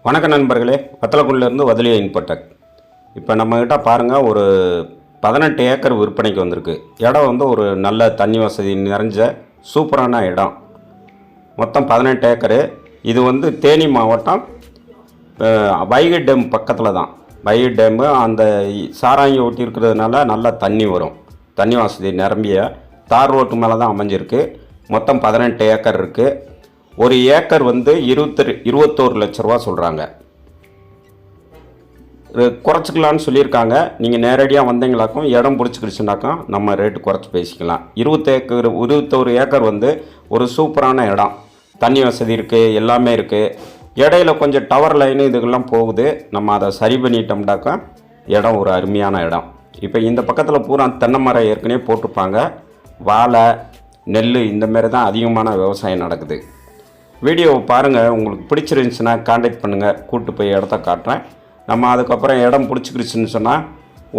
வணக்க நண்பர்களே, வத்தலக்குண்டிலேருந்து வதலியா இன்போடெக். இப்போ நம்மக்கிட்ட பாருங்கள், ஒரு 18 ஏக்கர் விற்பனைக்கு வந்திருக்கு. இடம் வந்து ஒரு நல்ல தண்ணி வசதி நிறைஞ்ச சூப்பரான இடம். மொத்தம் 18 ஏக்கரு. இது வந்து தேனி மாவட்டம், வைகை டேம் பக்கத்தில் தான். வைகை டேமு அந்த சாராங்கி ஒட்டி இருக்கிறதுனால நல்லா தண்ணி வரும். தண்ணி வசதி நிரம்பிய தார் ரோட்டு மேலே தான் அமைஞ்சிருக்கு. மொத்தம் 18 ஏக்கர் இருக்குது. ஒரு ஏக்கர் வந்து 21 லட்ச ரூபா சொல்கிறாங்க. குறைச்சிக்கலான்னு சொல்லியிருக்காங்க. நீங்கள் நேரடியாக வந்தீங்களாக்கும் இடம் பிடிச்சிக்கிடுச்சுனாக்கும் நம்ம ரேட்டு குறைச்சி பேசிக்கலாம். 21 ஏக்கர் வந்து ஒரு சூப்பரான இடம். தண்ணி வசதி இருக்குது, எல்லாமே இருக்குது. இடையில கொஞ்சம் டவர் லைனு இதுக்கெல்லாம் போகுது. நம்ம அதை சரி பண்ணிட்டோம்னாக்கா இடம் ஒரு அருமையான இடம். இப்போ இந்த பக்கத்தில் பூரா தென்னை மரம் ஏற்கனவே போட்டிருப்பாங்க. வாழை, நெல் இந்தமாரி தான் அதிகமான விவசாயம் நடக்குது. வீடியோவை பாருங்கள். உங்களுக்கு பிடிச்சிருந்துச்சுன்னா கான்டாக்ட் பண்ணுங்கள். கூப்பிட்டு போய் இடத்த காட்டுறேன். நம்ம அதுக்கப்புறம் இடம் பிடிச்சிக்கிடுச்சுன்னு சொன்னால்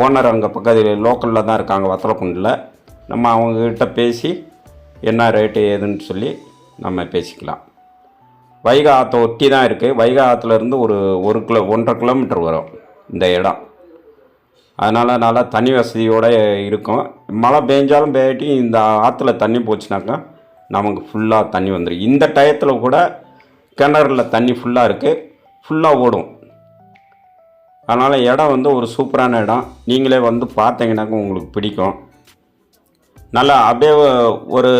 ஓனர் அங்கே பக்கத்தில் லோக்கலில் தான் இருக்காங்க, வத்தலக்குண்டில். நம்ம அவங்கக்கிட்ட பேசி என்ன ரேட்டு ஏதுன்னு சொல்லி நம்ம பேசிக்கலாம். வைகை ஆற்றை ஒட்டி தான் இருக்குது. வைகை ஆற்றுலேருந்து ஒரு 1.5 கிலோமீட்டர் வரும் இந்த இடம். அதனால் நல்லா தண்ணி வசதியோடு இருக்கும். மழை பெஞ்சாலும் பெய்யாட்டி இந்த ஆற்றுல தண்ணி போச்சுனாக்கா நமக்கு ஃபுல்லாக தண்ணி வந்துடும். இந்த டயத்தில் கூட கிணறுல தண்ணி ஃபுல்லாக இருக்குது, ஃபுல்லாக ஓடும். அதனால் இடம் வந்து ஒரு சூப்பரான இடம். நீங்களே வந்து பார்த்தீங்கன்னாக்கா உங்களுக்கு பிடிக்கும். நல்லா அப்படியே ஒரு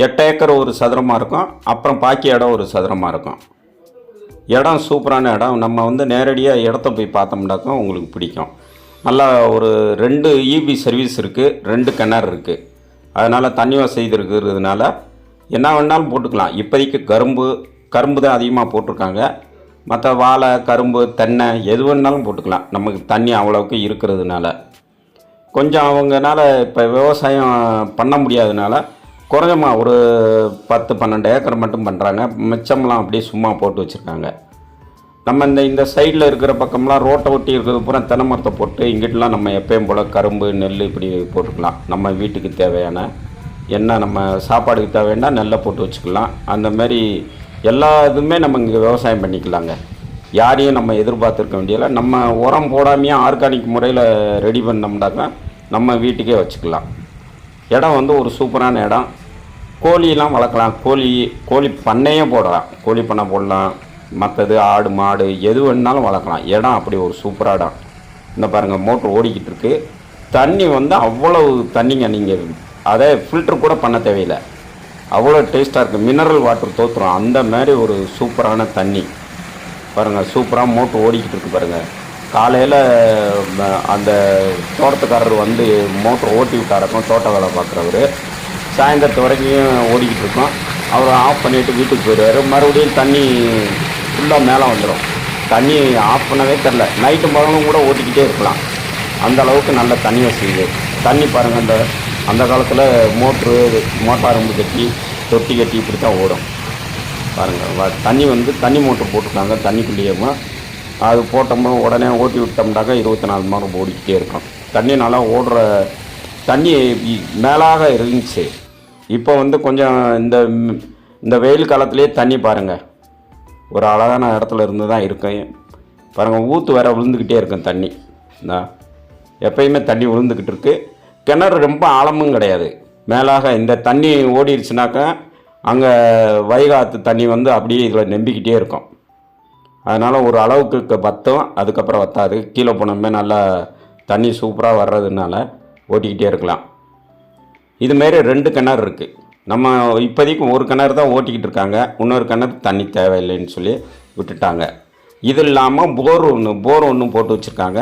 8 ஏக்கர் ஒரு சதுரமாக இருக்கும். அப்புறம் பாக்கி இடம் ஒரு சதுரமாக இருக்கும். இடம் சூப்பரான இடம். நம்ம வந்து நேரடியாக இடத்த போய் பார்த்தோம்னாக்கா உங்களுக்கு பிடிக்கும். நல்லா ஒரு 2 இபி சர்வீஸ் இருக்குது, 2 கிணறு இருக்குது. அதனால் தண்ணி வசதி இருக்கிறதுனால என்ன வேணாலும் போட்டுக்கலாம். இப்போதைக்கு கரும்பு தான் அதிகமாக போட்டிருக்காங்க. மற்ற வாழை, கரும்பு, தென்னை எது வேணாலும் போட்டுக்கலாம். நமக்கு தண்ணி அவ்வளோவுக்கு இருக்கிறதுனால கொஞ்சம் அவங்கனால இப்போ விவசாயம் பண்ண முடியாததுனால குறைஞ்சமாக ஒரு 10-12 ஏக்கர் மட்டும் பண்ணுறாங்க. மிச்சம்லாம் அப்படியே சும்மா போட்டு வச்சுருக்காங்க. நம்ம இந்த சைடில் இருக்கிற பக்கம்லாம் ரோட்டை ஒட்டி இருக்கிறது பூரா தென்னை மரத்தை போட்டு இங்கிட்டலாம் நம்ம எப்பயும் போல் கரும்பு, நெல் இப்படி போட்டுக்கலாம். நம்ம வீட்டுக்கு தேவையான என்ன நம்ம சாப்பாடுக்கு தேவைன்னா நெல்லை போட்டு வச்சுக்கலாம். அந்தமாரி எல்லா இதுவுமே நம்ம இங்கே விவசாயம் பண்ணிக்கலாங்க. யாரையும் நம்ம எதிர்பார்த்துருக்க வேண்டியதில்லை. நம்ம உரம் போடாமையே ஆர்கானிக் முறையில் ரெடி பண்ணோம்னாக்கா நம்ம வீட்டுக்கே வச்சுக்கலாம். இடம் வந்து ஒரு சூப்பரான இடம். கோழியெல்லாம் வளர்க்கலாம். கோழி பண்ணையே போடலாம். கோழி பண்ணை போடலாம். மற்றது ஆடு, மாடு எது வேணுனாலும் வளர்க்கலாம். இடம் அப்படி ஒரு சூப்பராக இடம். இந்த பாருங்கள், மோட்ரு ஓடிக்கிட்டு இருக்குது. தண்ணி வந்து அவ்வளவு தண்ணிங்க. நீங்கள் அதை ஃபில்ட்ரு கூட பண்ண தேவையில்லை. அவ்வளோ டேஸ்ட்டாக இருக்குது. மினரல் வாட்டர் தோற்றுரும் அந்த மாதிரி ஒரு சூப்பரான தண்ணி. பாருங்கள், சூப்பராக மோட்ரு ஓடிக்கிட்டு இருக்குது பாருங்கள். காலையில் அந்த தோட்டத்துக்காரர் வந்து மோட்ரு ஓட்டி விட்டாரக்கும், தோட்ட வேலை பார்க்குறவர். சாயந்தரத்து வரைக்கும் ஓடிக்கிட்டு இருக்கோம். அவர் ஆஃப் பண்ணிவிட்டு வீட்டுக்கு போயிடுவார். மறுபடியும் தண்ணி ஃபுல்லாக மேலே வந்துடும். தண்ணி ஆஃப் பண்ணவே தெரில. நைட்டு பகலும் கூட ஓட்டிக்கிட்டே இருக்கலாம். அந்த அளவுக்கு நல்ல தண்ணி வசதி. தண்ணி பாருங்கள், அந்த காலத்தில் மோட்டார் ரொம்ப கட்டி, தொட்டி கட்டி இப்படி தான் ஓடும். பாருங்கள், தண்ணி வந்து தண்ணி மோட்ரு போட்டிருக்காங்க. தண்ணிக்குள்ளேயுமா அது போட்டோம்னா உடனே ஓட்டி விட்டோம்னாக்கா 24 மணி நேரம் ஓடிக்கிட்டே இருக்கும். தண்ணி நல்லா ஓடுற தண்ணி மேலாக இருந்துச்சு. இப்போ வந்து கொஞ்சம் இந்த வெயில் காலத்துலேயே தண்ணி பாருங்கள் ஒரு அழகான இடத்துல இருந்து தான் இருக்கும். பாருங்கள், ஊற்று வேறு விழுந்துக்கிட்டே இருக்கும் தண்ணி. எப்பயுமே தண்ணி விழுந்துக்கிட்டு இருக்குது. கிணறு ரொம்ப ஆழமும் கிடையாது. மேலாக இந்த தண்ணி ஓடிடுச்சுனாக்கா அங்கே வைகை ஆற்று தண்ணி வந்து அப்படியே இதில் நம்பிக்கிட்டே இருக்கும். அதனால் ஒரு அளவுக்கு வற்றும், அதுக்கப்புறம் வற்றாது. கீழே போனோமே நல்லா தண்ணி சூப்பராக வர்றதுனால ஓட்டிக்கிட்டே இருக்கலாம். இதுமாரி 2 கிணறு இருக்குது. நம்ம இப்போதைக்கு ஒரு கிணறு தான் ஓட்டிக்கிட்டு இருக்காங்க. இன்னொரு கிணறு தண்ணி தேவையில்லைன்னு சொல்லி விட்டுட்டாங்க. இது இல்லாமல் போர் ஒன்று போட்டு வச்சுருக்காங்க.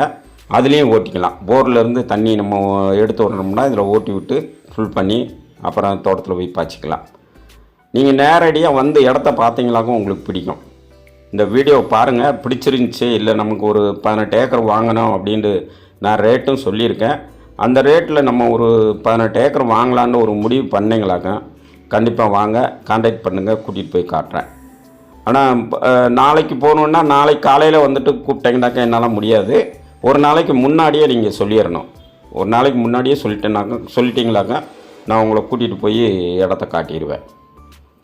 அதுலேயும் ஓட்டிக்கலாம். போர்லேருந்து தண்ணி நம்ம எடுத்து விடணும்னா இதில் ஓட்டி விட்டு ஃபுல் பண்ணி அப்புறம் தோட்டத்தில் போய் பாய்ச்சிக்கலாம். நீங்கள் நேரடியாக வந்து இடத்த பார்த்தீங்களாக்கும் உங்களுக்கு பிடிக்கும். இந்த வீடியோவை பாருங்கள். பிடிச்சிருந்துச்சி, இல்லை நமக்கு ஒரு 18 ஏக்கர் வாங்கணும் அப்படின்ட்டு நான் ரேட்டும் சொல்லியிருக்கேன். அந்த ரேட்டில் நம்ம ஒரு 18 ஏக்கர் வாங்கலான்னு ஒரு முடிவு பண்ணிங்களாக்க கண்டிப்பாக வாங்க, கான்டாக்ட் பண்ணுங்கள், கூட்டிகிட்டு போய் காட்டுறேன். ஆனால் நாளைக்கு போகணுன்னா நாளைக்கு காலையில் வந்துட்டு கூப்பிட்டீங்கனாக்கா என்னால் முடியாது. ஒரு நாளைக்கு முன்னாடியே நீங்கள் சொல்லிடணும். ஒரு நாளைக்கு முன்னாடியே சொல்லிட்டீங்களாக்க நான் உங்களை கூட்டிகிட்டு போய் இடத்த காட்டிடுவேன்.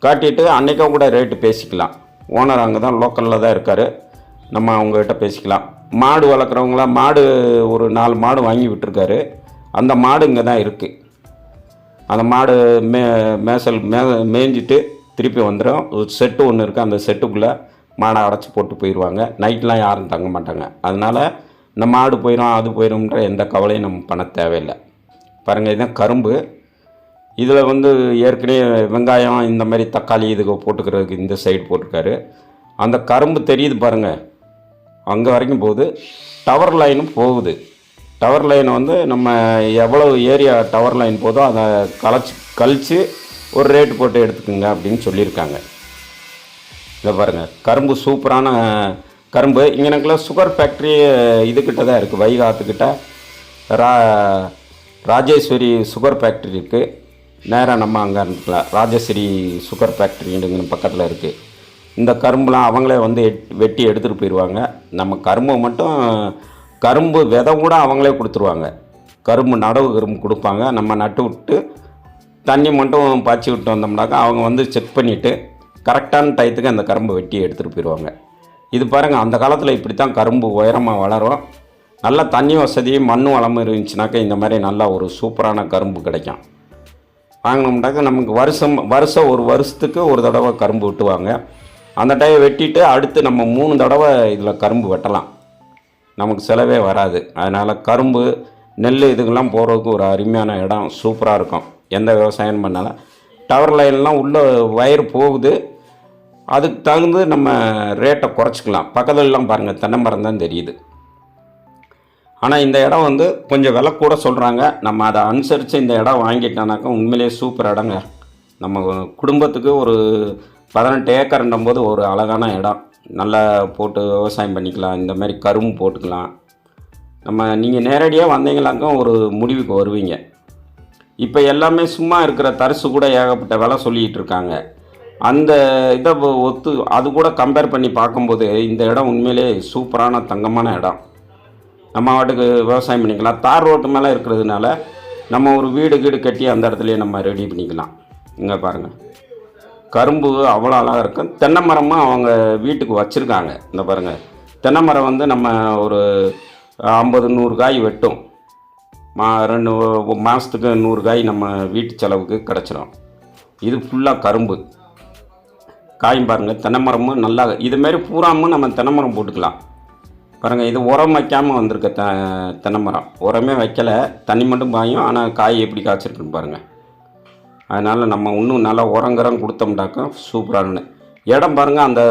காட்டிட்டு அன்றைக்கா கூட ரேட்டு பேசிக்கலாம். ஓனர் அங்கே தான் லோக்கலில் தான் இருக்கார். நம்ம அவங்ககிட்ட பேசிக்கலாம். மாடு வளர்க்குறவங்களாம் மாடு ஒரு 4 மாடு வாங்கி விட்டுருக்காரு. அந்த மாடு இங்கே தான் இருக்குது. அந்த மாடு மேய்ஞ்சிட்டு திருப்பி வந்துடும். ஒரு செட்டு ஒன்று இருக்குது. அந்த செட்டுக்குள்ளே மாடை அடைச்சி போட்டு போயிடுவாங்க. நைட்லாம் யாரும் தங்க மாட்டாங்க. அதனால் இந்த மாடு போயிடும் அது போயிடும்ன்ற எந்த கவலையும் நம்ம பண்ண தேவையில்லை. பாருங்கள், இதுதான் கரும்பு. இதில் வந்து ஏற்கனவே வெங்காயம் இந்த மாதிரி தக்காளி இதுக்கு போட்டுக்கிறதுக்கு இந்த சைடு போட்டிருக்காரு. அந்த கரும்பு தெரியுது பாருங்கள், அங்கே வரைக்கும் போகுது. டவர் லைனும் போகுது. டவர் லைன் வந்து நம்ம எவ்வளோ ஏரியா டவர் லைன் போதோ அதை கழித்து ஒரு ரேட்டு போட்டு எடுத்துக்கோங்க அப்படின்னு சொல்லியிருக்காங்க. இதை பாருங்கள், கரும்பு சூப்பரான கரும்பு. இங்கனக்குள்ள சுகர் ஃபேக்ட்ரி இதுக்கிட்ட தான் இருக்குது. வைகாத்துக்கிட்ட ராஜேஸ்வரி சுகர் ஃபேக்ட்ரி இருக்குது. நேராக நம்ம அங்கே இருந்துக்கலாம். ராஜேஸ்வரி சுகர் ஃபேக்ட்ரிங்கிற பக்கத்தில் இருக்குது. இந்த கரும்புலாம் அவங்களே வந்து வெட்டி எடுத்துகிட்டு போயிடுவாங்க. நம்ம கரும்பு மட்டும் கரும்பு விதை கூட அவங்களே கொடுத்துருவாங்க. கரும்பு நடவு கரும்பு கொடுப்பாங்க. நம்ம நட்டு விட்டு தண்ணி மட்டும் பாய்ச்சி விட்டு வந்தோம்னாக்கா அவங்க வந்து செக் பண்ணிவிட்டு கரெக்டான டயத்துக்கு அந்த கரும்பை வெட்டி எடுத்துகிட்டு போயிடுவாங்க. இது பாருங்கள், அந்த காலத்தில் இப்படி தான் கரும்பு உயரமாக வளரும். நல்லா தண்ணி வசதியும் மண் வளமும் இருந்துச்சுனாக்கா இந்த மாதிரி நல்லா ஒரு சூப்பரான கரும்பு கிடைக்கும். வாங்கினோம்னாக்கா நமக்கு வருஷம் ஒரு வருஷத்துக்கு ஒரு தடவை கரும்பு வெட்டுவாங்க. அந்த டைம் வெட்டிட்டு அடுத்து நம்ம 3 தடவை இதில் கரும்பு வெட்டலாம். நமக்கு செலவே வராது. அதனால் கரும்பு நெல் இதுக்கெல்லாம் போகிறதுக்கு ஒரு அருமையான இடம், சூப்பராக இருக்கும். எந்த விவசாயம் பண்ணாலும் டவர் லைன்லாம் உள்ள வயர் போகுது. அதுக்கு தகுந்து நம்ம ரேட்டை குறைச்சிக்கலாம். பக்கத்துலலாம் பாருங்கள், தென்னை மரம் தான் தெரியுது. ஆனால் இந்த இடம் வந்து கொஞ்சம் விலை கூட சொல்கிறாங்க. நம்ம அதை அனுசரித்து இந்த இடம் வாங்கிட்டோன்னாக்கா உண்மையிலேயே சூப்பர் இடங்க. நம்ம குடும்பத்துக்கு ஒரு 18 ஏக்கர்ன்னும் போது ஒரு அழகான இடம். நல்லா போட்டு விவசாயம் பண்ணிக்கலாம். இந்த மாதிரி கரும்பு போட்டுக்கலாம். நீங்கள் நேரடியாக வந்தீங்களாக்கா ஒரு முடிவுக்கு வருவீங்க. இப்போ எல்லாமே சும்மா இருக்கிற தரிசு கூட ஏகப்பட்ட விலை சொல்லிகிட்டு இருக்காங்க. அந்த இதை அது கூட கம்பேர் பண்ணி பார்க்கும்போது இந்த இடம் உண்மையிலே சூப்பரான தங்கமான இடம். நம்ம வாட்டுக்கு விவசாயம் பண்ணிக்கலாம். தார் ரோட்டு மேலே இருக்கிறதுனால நம்ம ஒரு வீடு கட்டி அந்த இடத்துலையே நம்ம ரெடி பண்ணிக்கலாம். இங்கே பாருங்கள், கரும்பு அவ்வளோ அழகாக இருக்கும். தென்னை மரமும் அவங்க வீட்டுக்கு வச்சுருக்காங்க. இந்த பாருங்கள், தென்னை மரம் வந்து நம்ம ஒரு 50-100 காய் வெட்டும். 2 மாதத்துக்கு 100 காய் நம்ம வீட்டு செலவுக்கு கிடச்சிரும். இது ஃபுல்லாக கரும்பு காயும் பாருங்கள். தென்னை மரமும் நல்லா இதுமாரி பூராமும் நம்ம தென்னை மரம் போட்டுக்கலாம். பாருங்கள், இது உரம் வைக்காமல் வந்திருக்க தென்னை மரம். உரமே வைக்கலை, தண்ணி மட்டும் பாயும். ஆனால் காய் எப்படி காய்ச்சிருக்குன்னு பாருங்கள். அதனால் நம்ம இன்னும் நல்லா உரங்கரம் கொடுத்தோம்னாக்கா சூப்பரானு இடம் பாருங்கள். அந்த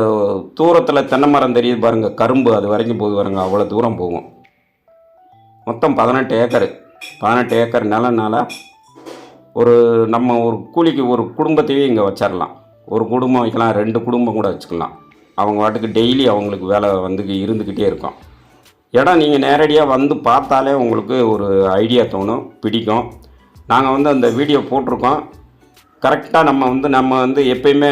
தூரத்தில் தென்னை மரம் தெரியுது பாருங்கள், கரும்பு அது வரைக்கும் போகுது பாருங்கள். அவ்வளோ தூரம் போகும். மொத்தம் 18 ஏக்கர் நிலனால நம்ம ஒரு கூலிக்கு ஒரு குடும்பத்தையே இங்கே வச்சிடலாம். ஒரு குடும்பம் வைக்கலாம், 2 குடும்பம் கூட வச்சுக்கலாம். அவங்க வாட்டுக்கு டெய்லி அவங்களுக்கு வேலை வந்து இருந்துக்கிட்டே இருக்கும். இடம் நீங்கள் நேரடியாக வந்து பார்த்தாலே உங்களுக்கு ஒரு ஐடியா தோணும், பிடிக்கும். நாங்கள் வந்து அந்த வீடியோ போட்டிருக்கோம். கரெக்டாக நம்ம வந்து எப்பயுமே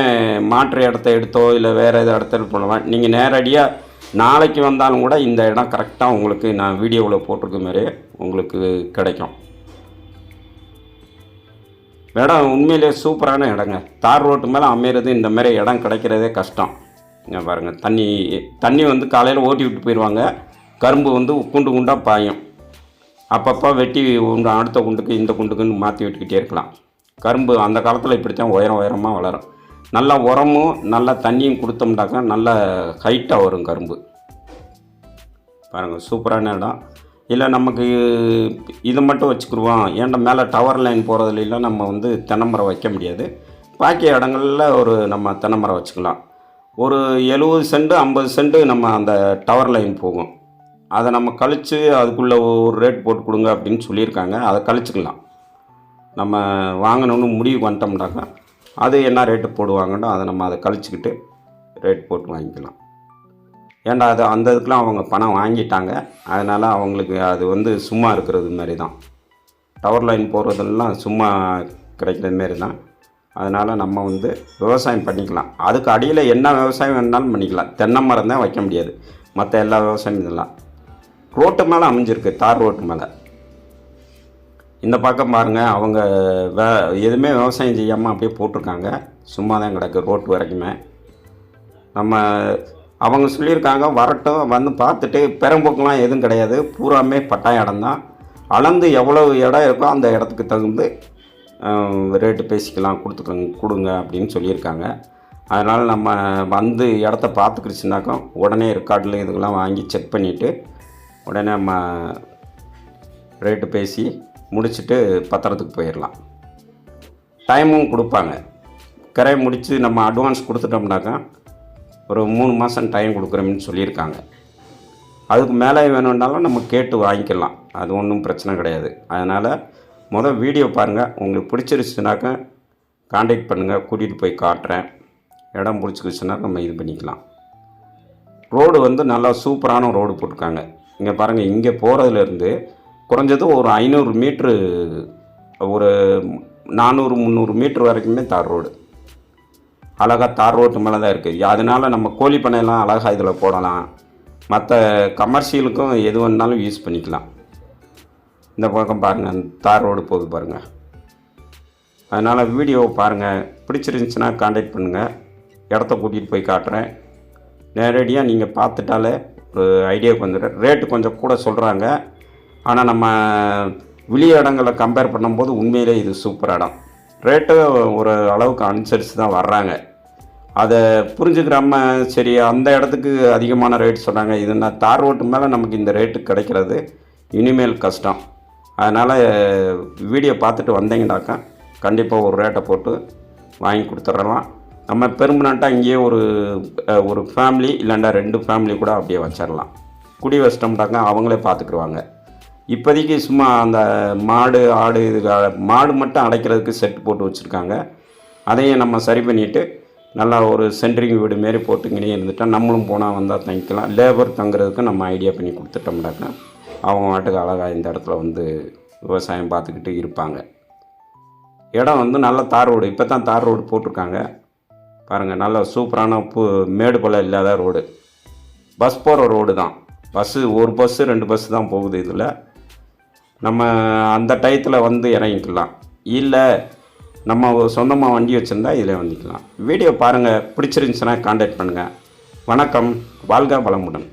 மாற்று இடத்த எடுத்தோ இல்லை வேறு எது இடத்த போடலாம். நீங்கள் நேரடியாக நாளைக்கு வந்தாலும் கூட இந்த இடம் கரெக்டாக உங்களுக்கு நான் வீடியோவில் போட்டிருக்க மாதிரியே உங்களுக்கு கிடைக்கும். இடம் உண்மையிலே சூப்பரான இடங்க. தார் ரோட்டு மேலே அமையிறது இந்த மாதிரி இடம் கிடைக்கிறதே கஷ்டம். இங்கே பாருங்கள், தண்ணி வந்து காலையில் ஓட்டி விட்டு போயிடுவாங்க. கரும்பு வந்து குண்டாக பாயும். அப்பப்போ வெட்டி அடுத்த குண்டுக்கு இந்த குண்டுக்குன்னு மாற்றி விட்டுக்கிட்டே இருக்கலாம். கரும்பு அந்த காலத்தில் இப்படித்தான் உயரமாக வளரும். நல்லா உரமும் நல்லா தண்ணியும் கொடுத்தோம்னாக்கா நல்ல ஹைட்டாக வரும் கரும்பு. பாருங்கள், சூப்பரான இடம். இல்லை நமக்கு இதை மட்டும் வச்சுக்கிடுவோம், ஏன்டா மேலே டவர் லைன் போகிறதுலாம் நம்ம வந்து தென்னை மரம் வைக்க முடியாது. பாக்கி இடங்களில் நம்ம தென்னை மரம் வச்சுக்கலாம். ஒரு 70 சென்ட் 50 சென்ட் நம்ம அந்த டவர் லைன் போகும். அதை நம்ம கழித்து அதுக்குள்ளே ஒரு ரேட் போட்டு கொடுங்க அப்படின்னு சொல்லியிருக்காங்க. அதை கழிச்சுக்கலாம். நம்ம வாங்கணும்னு முடிவுக்கு வந்துட்டோம்னாக்கா அது என்ன ரேட்டு போடுவாங்கன்னு அதை கழிச்சுக்கிட்டு ரேட் போட்டு வாங்கிக்கலாம். ஏன்டா அது அந்த இதுக்கெலாம் அவங்க பணம் வாங்கிட்டாங்க. அதனால் அவங்களுக்கு அது வந்து சும்மா இருக்கிறது மாரி தான். டவர் லைன் போகிறதெல்லாம் சும்மா கிடைக்கிற மாரி தான். அதனால் நம்ம வந்து விவசாயம் பண்ணிக்கலாம். அதுக்கு அடியில் என்ன விவசாயம் வேணாலும் பண்ணிக்கலாம். தென்னை மரம் தான் வைக்க முடியாது. மற்ற எல்லா விவசாயம் இதெல்லாம் ரோட்டு மேலே அமைஞ்சிருக்கு, தார் ரோட்டு மேலே. இந்த பக்கம் பாருங்கள், அவங்க எதுவுமே விவசாயம் செய்யாமல் அப்படியே போட்டிருக்காங்க. சும்மா தான் கிடக்கு ரோட்டு வரைக்குமே. நம்ம அவங்க சொல்லியிருக்காங்க வரட்டும், வந்து பார்த்துட்டு பெரம்போக்கெலாம் எதுவும் கிடையாது, பூராமே பட்டா இடம் தான். அளந்து எவ்வளவு இடம் இருக்கோ அந்த இடத்துக்கு தகுந்து ரேட்டு பேசிக்கலாம், கொடுங்க அப்படின்னு சொல்லியிருக்காங்க. அதனால் நம்ம வந்து இடத்த பார்த்துக்கிடுச்சுனாக்கா உடனே ரெக்கார்டில் இதுக்கெல்லாம் வாங்கி செக் பண்ணிவிட்டு உடனே நம்ம ரேட்டு பேசி முடிச்சுட்டு பத்திரத்துக்கு போயிடலாம். டைமும் கொடுப்பாங்க. கிரையை முடித்து நம்ம அட்வான்ஸ் கொடுத்துட்டோம்னாக்கா ஒரு 3 மாதம் டைம் கொடுக்குறோம்னு சொல்லியிருக்காங்க. அதுக்கு மேலே வேணும்னாலும் நம்ம கேட்டு வாங்கிக்கலாம், அது ஒன்றும் பிரச்சனை கிடையாது. அதனால் வீடியோ பாருங்கள், உங்களுக்கு பிடிச்சிருச்சுனாக்கா காண்டாக்ட் பண்ணுங்கள், கூட்டிகிட்டு போய் காட்டுறேன். இடம் பிடிச்சிக்கிச்சுன்னா நம்ம இது பண்ணிக்கலாம். ரோடு வந்து நல்லா சூப்பரான ரோடு போட்டிருக்காங்க. இங்கே பாருங்கள், இங்கே போகிறதுலேருந்து குறைஞ்சது ஒரு 500 மீட்ரு, ஒரு 400-300 மீட்ரு வரைக்குமே தார் ரோடு. அழகாக தார் ரோட்டு மேலே தான் இருக்குது. அதனால் நம்ம கோழி பண்ணையெல்லாம் அழகாக இதில் போடலாம். மற்ற கமர்ஷியலுக்கும் எது வேணாலும் யூஸ் பண்ணிக்கலாம். இந்த பக்கம் பாருங்கள், தார் ரோடு போகுது பாருங்கள். அதனால் வீடியோவை பாருங்கள், பிடிச்சிருந்துச்சுன்னா காண்டாக்ட் பண்ணுங்கள். இடத்த கூட்டிகிட்டு போய் காட்டுறேன். நேரடியாக நீங்கள் பார்த்துட்டாலே ஒரு ஐடியாவுக்கு வந்துடும். ரேட்டு கொஞ்சம் கூட சொல்கிறாங்க, ஆனால் நம்ம வெளிய இடங்களை கம்பேர் பண்ணும்போது உண்மையிலே இது சூப்பர் இடம். ரேட்டு ஒரு அளவுக்கு அனுசரித்து தான் வர்றாங்க. அதை புரிஞ்சுக்கிறாம சரி அந்த இடத்துக்கு அதிகமான ரேட் சொல்கிறாங்க, இதுன்னா தார் ரோட்டு மேலே நமக்கு இந்த ரேட்டு கிடைக்கிறது இனிமேல் கஷ்டம். அதனால் வீடியோ பார்த்துட்டு வந்தீங்கன்னாக்கா கண்டிப்பாக ஒரு ரேட்டை போட்டு வாங்கி கொடுத்துட்றலாம். நம்ம பெர்மனண்ட்டாக இங்கேயே ஒரு ஃபேமிலி இல்லைண்டா 2 ஃபேமிலி கூட அப்படியே வச்சிடலாம். குடி வச்சிட்டோம்னாக்கா அவங்களே பார்த்துக்குருவாங்க. இப்போதைக்கு சும்மா அந்த மாடு ஆடு மாடு மட்டும் அடைக்கிறதுக்கு செட்டு போட்டு வச்சுருக்காங்க. அதையும் நம்ம சரி பண்ணிவிட்டு நல்லா ஒரு சென்ட்ரிங் வீடு மாரி போட்டு இங்கே இருந்துட்டால் நம்மளும் போனால் வந்தால் தங்கிக்கலாம். லேபர் தங்குறதுக்கு நம்ம ஐடியா பண்ணி கொடுத்துட்டோம்னாக்கா அவங்க மாட்டுக்கு அழகாக இந்த இடத்துல வந்து விவசாயம் பார்த்துக்கிட்டு இருப்பாங்க. இடம் வந்து நல்ல தார் ரோடு, இப்போ தான் தார் ரோடு போட்டிருக்காங்க பாருங்கள். நல்ல சூப்பரான மேடு பள்ளம் இல்லாத ரோடு, பஸ் போகிற ரோடு தான். ஒரு பஸ்ஸு 2 பஸ்ஸு தான் போகுது. இதில் நம்ம அந்த டயத்தில் வந்து இறங்கிக்கலாம். இல்லை நம்ம சொந்தமாக வண்டி வச்சுருந்தா இதில் வந்துக்கலாம். வீடியோ பாருங்கள், பிடிச்சிருந்துச்சுன்னா காண்டாக்ட் பண்ணுங்கள். வணக்கம், வாழ்க வளமுடன்.